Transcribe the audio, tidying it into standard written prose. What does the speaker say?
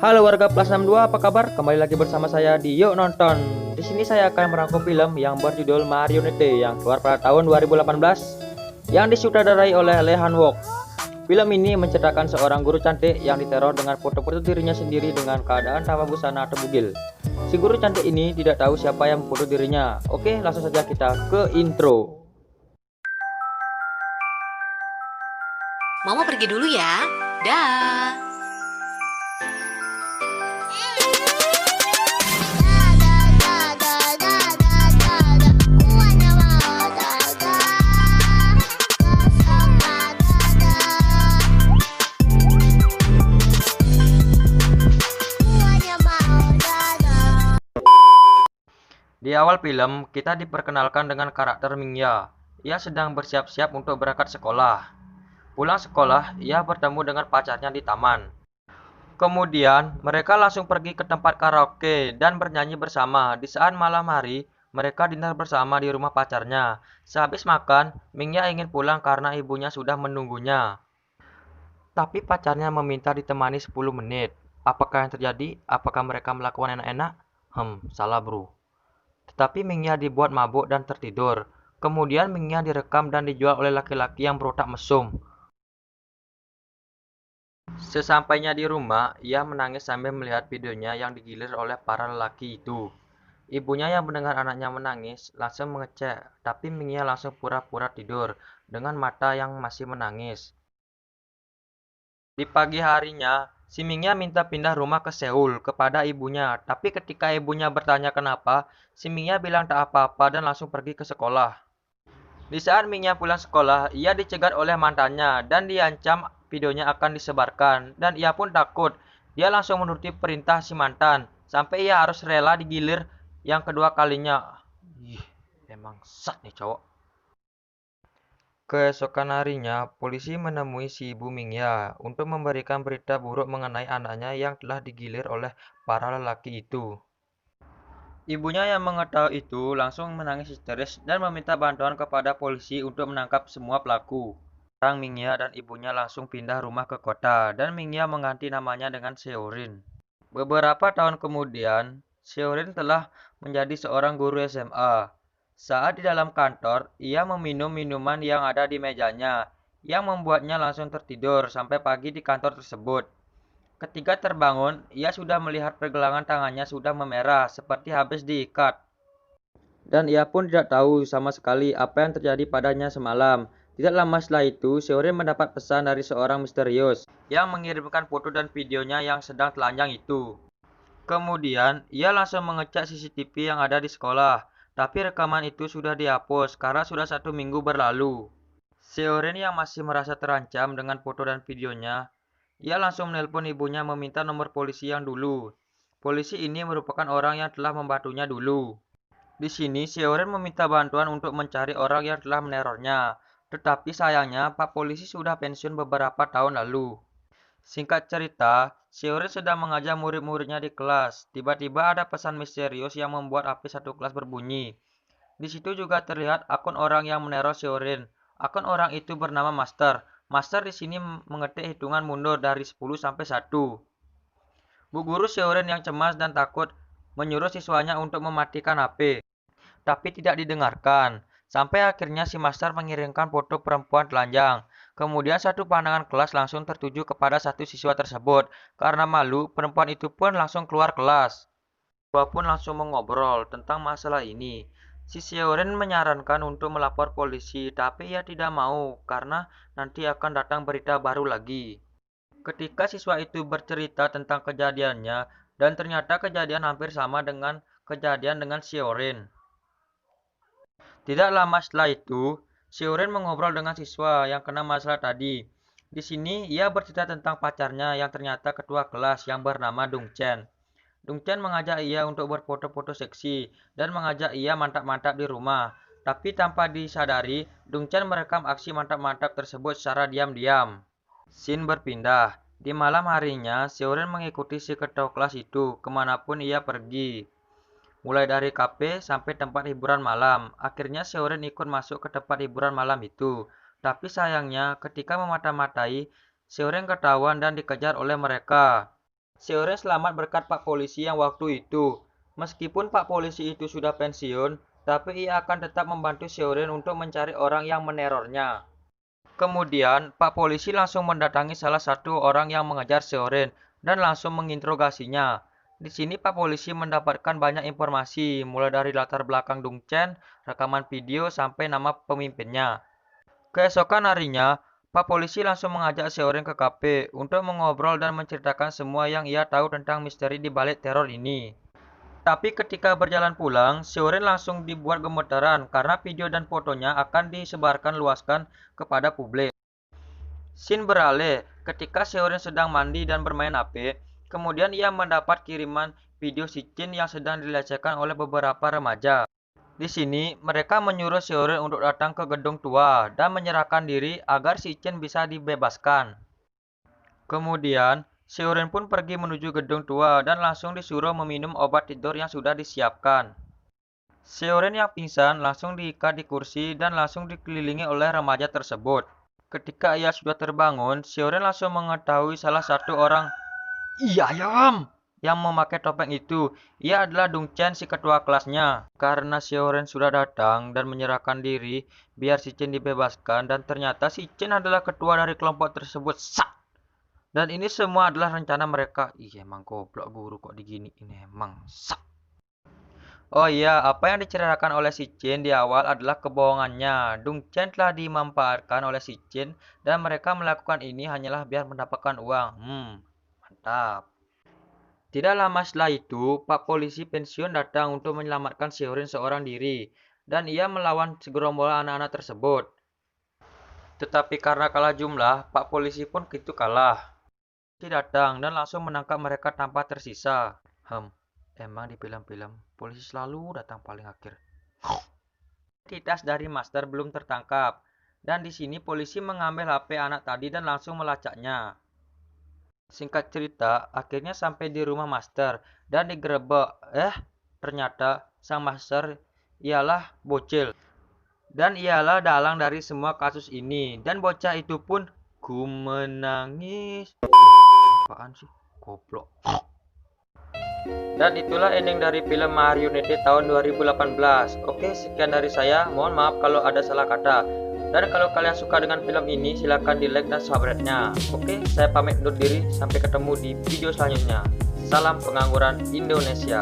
Halo warga Plus 62, apa kabar? Kembali lagi bersama saya di Yuk Nonton. Di sini saya akan merangkum film yang berjudul Marionette yang keluar pada tahun 2018 yang disutradarai oleh Lee Han Wook. Film ini menceritakan seorang guru cantik yang diteror dengan foto-foto dirinya sendiri dengan keadaan tanpa busana atau bugil. Si guru cantik ini tidak tahu siapa yang memfoto dirinya. Oke, langsung saja kita ke intro. Mama pergi dulu ya. Dah. Di awal film, kita diperkenalkan dengan karakter Mingya. Ia sedang bersiap-siap untuk berangkat sekolah. Pulang sekolah, ia bertemu dengan pacarnya di taman. Kemudian, mereka langsung pergi ke tempat karaoke dan bernyanyi bersama. Di saat malam hari, mereka dinner bersama di rumah pacarnya. Sehabis makan, Mingya ingin pulang karena ibunya sudah menunggunya. Tapi pacarnya meminta ditemani 10 menit. Apakah yang terjadi? Apakah mereka melakukan enak-enak? Salah bro. Tetapi Mingya dibuat mabuk dan tertidur. Kemudian Mingya direkam dan dijual oleh laki-laki yang berotak mesum. Sesampainya di rumah, ia menangis sambil melihat videonya yang digilir oleh para lelaki itu. Ibunya yang mendengar anaknya menangis langsung mengecek, tapi Mingya langsung pura-pura tidur dengan mata yang masih menangis. Di pagi harinya, si Mingya minta pindah rumah ke Seoul kepada ibunya, tapi ketika ibunya bertanya kenapa, si Mingya bilang tak apa-apa dan langsung pergi ke sekolah. Di saat Mingya pulang sekolah, ia dicegat oleh mantannya dan diancam videonya akan disebarkan, dan ia pun takut. Dia langsung menuruti perintah si mantan, sampai ia harus rela digilir yang kedua kalinya. Emang sat nih cowok. Keesokan harinya, polisi menemui si ibu Mingya untuk memberikan berita buruk mengenai anaknya yang telah digilir oleh para lelaki itu. Ibunya yang mengetahui itu langsung menangis histeris dan meminta bantuan kepada polisi untuk menangkap semua pelaku. Sekarang Mingya dan ibunya langsung pindah rumah ke kota dan Mingya mengganti namanya dengan Seorin. Beberapa tahun kemudian, Seorin telah menjadi seorang guru SMA. Saat di dalam kantor, ia meminum minuman yang ada di mejanya, yang membuatnya langsung tertidur sampai pagi di kantor tersebut. Ketika terbangun, ia sudah melihat pergelangan tangannya sudah memerah, seperti habis diikat. Dan ia pun tidak tahu sama sekali apa yang terjadi padanya semalam. Tidak lama setelah itu, Seorin mendapat pesan dari seorang misterius yang mengirimkan foto dan videonya yang sedang telanjang itu. Kemudian, ia langsung mengecek CCTV yang ada di sekolah, tapi rekaman itu sudah dihapus karena sudah 1 minggu berlalu. Seorin yang masih merasa terancam dengan foto dan videonya, ia langsung menelpon ibunya meminta nomor polisi yang dulu. Polisi ini merupakan orang yang telah membantunya dulu. Di sini, Seorin meminta bantuan untuk mencari orang yang telah menerornya. Tetapi sayangnya, Pak Polisi sudah pensiun beberapa tahun lalu. Singkat cerita, Seorin sedang mengajar murid-muridnya di kelas. Tiba-tiba ada pesan misterius yang membuat HP satu kelas berbunyi. Di situ juga terlihat akun orang yang meneror Seorin. Akun orang itu bernama Master. Master di sini mengetik hitungan mundur dari 10 sampai 1. Bu guru Seorin yang cemas dan takut menyuruh siswanya untuk mematikan HP. Tapi tidak didengarkan. Sampai akhirnya si Master mengirimkan foto perempuan telanjang. Kemudian satu pandangan kelas langsung tertuju kepada satu siswa tersebut. Karena malu, perempuan itu pun langsung keluar kelas. Siswa pun langsung mengobrol tentang masalah ini. Si Seorin menyarankan untuk melapor polisi, tapi ia tidak mau karena nanti akan datang berita baru lagi. Ketika siswa itu bercerita tentang kejadiannya, dan ternyata kejadian hampir sama dengan kejadian dengan Seorin. Tidak lama setelah itu, Seorin mengobrol dengan siswa yang kena masalah tadi. Di sini, ia bercerita tentang pacarnya yang ternyata ketua kelas yang bernama Dongchen. Dongchen mengajak ia untuk berfoto-foto seksi dan mengajak ia mantap-mantap di rumah. Tapi tanpa disadari, Dongchen merekam aksi mantap-mantap tersebut secara diam-diam. Scene berpindah. Di malam harinya, Seorin mengikuti si ketua kelas itu kemanapun ia pergi. Mulai dari kafe sampai tempat hiburan malam. Akhirnya Seorin ikut masuk ke tempat hiburan malam itu. Tapi sayangnya ketika memata-matai, Seorin ketahuan dan dikejar oleh mereka. Seoren selamat berkat Pak Polisi yang waktu itu. Meskipun Pak Polisi itu sudah pensiun, tapi ia akan tetap membantu Seoren untuk mencari orang yang menerornya. Kemudian, Pak Polisi langsung mendatangi salah satu orang yang mengejar Seoren dan langsung menginterogasinya. Di sini Pak Polisi mendapatkan banyak informasi, mulai dari latar belakang Dong Chen, rekaman video, sampai nama pemimpinnya. Keesokan harinya, Pak Polisi langsung mengajak Seoren ke kafe untuk mengobrol dan menceritakan semua yang ia tahu tentang misteri di balik teror ini. Tapi ketika berjalan pulang, Seoren langsung dibuat gemetaran karena video dan fotonya akan disebarkan luaskan kepada publik. Scene beralih ketika Seoren sedang mandi dan bermain HP, kemudian ia mendapat kiriman video si Chin yang sedang dilecehkan oleh beberapa remaja. Di sini, mereka menyuruh Seoren untuk datang ke gedung tua dan menyerahkan diri agar si Chin bisa dibebaskan. Kemudian, Seoren pun pergi menuju gedung tua dan langsung disuruh meminum obat tidur yang sudah disiapkan. Seoren yang pingsan langsung diikat di kursi dan langsung dikelilingi oleh remaja tersebut. Ketika ia sudah terbangun, Seoren langsung mengetahui salah satu orang yang memakai topeng itu. Ia adalah Dong Chen, si ketua kelasnya. Karena Seoren sudah datang dan menyerahkan diri biar si Chen dibebaskan, dan ternyata si Chen adalah ketua dari kelompok tersebut. Dan ini semua adalah rencana mereka. Emang goblok guru kok diginiin emang. Oh iya, apa yang diceritakan oleh si Chen di awal adalah kebohongannya. Dong Chen telah dimanfaatkan oleh si Chen dan mereka melakukan ini hanyalah biar mendapatkan uang. Mantap. Tidak lama setelah itu, Pak Polisi pensiun datang untuk menyelamatkan Seoren seorang diri, dan ia melawan segerombolan anak-anak tersebut. Tetapi karena kalah jumlah, Pak Polisi pun gitu kalah. Polisi datang dan langsung menangkap mereka tanpa tersisa. Emang di film-film, polisi selalu datang paling akhir. Identitas dari Master belum tertangkap, dan di sini polisi mengambil HP anak tadi dan langsung melacaknya. Singkat cerita, akhirnya sampai di rumah Master dan digerebek. Ternyata sang Master ialah bocil. Dan ialah dalang dari semua kasus ini. Dan bocah itu pun ku menangis. Apaan sih? Goblok. Dan itulah ending dari film Mario United tahun 2018. Oke, sekian dari saya. Mohon maaf kalau ada salah kata. Dan kalau kalian suka dengan film ini, silahkan di like dan subscribe-nya. Oke, saya pamit undur diri. Sampai ketemu di video selanjutnya. Salam pengangguran Indonesia.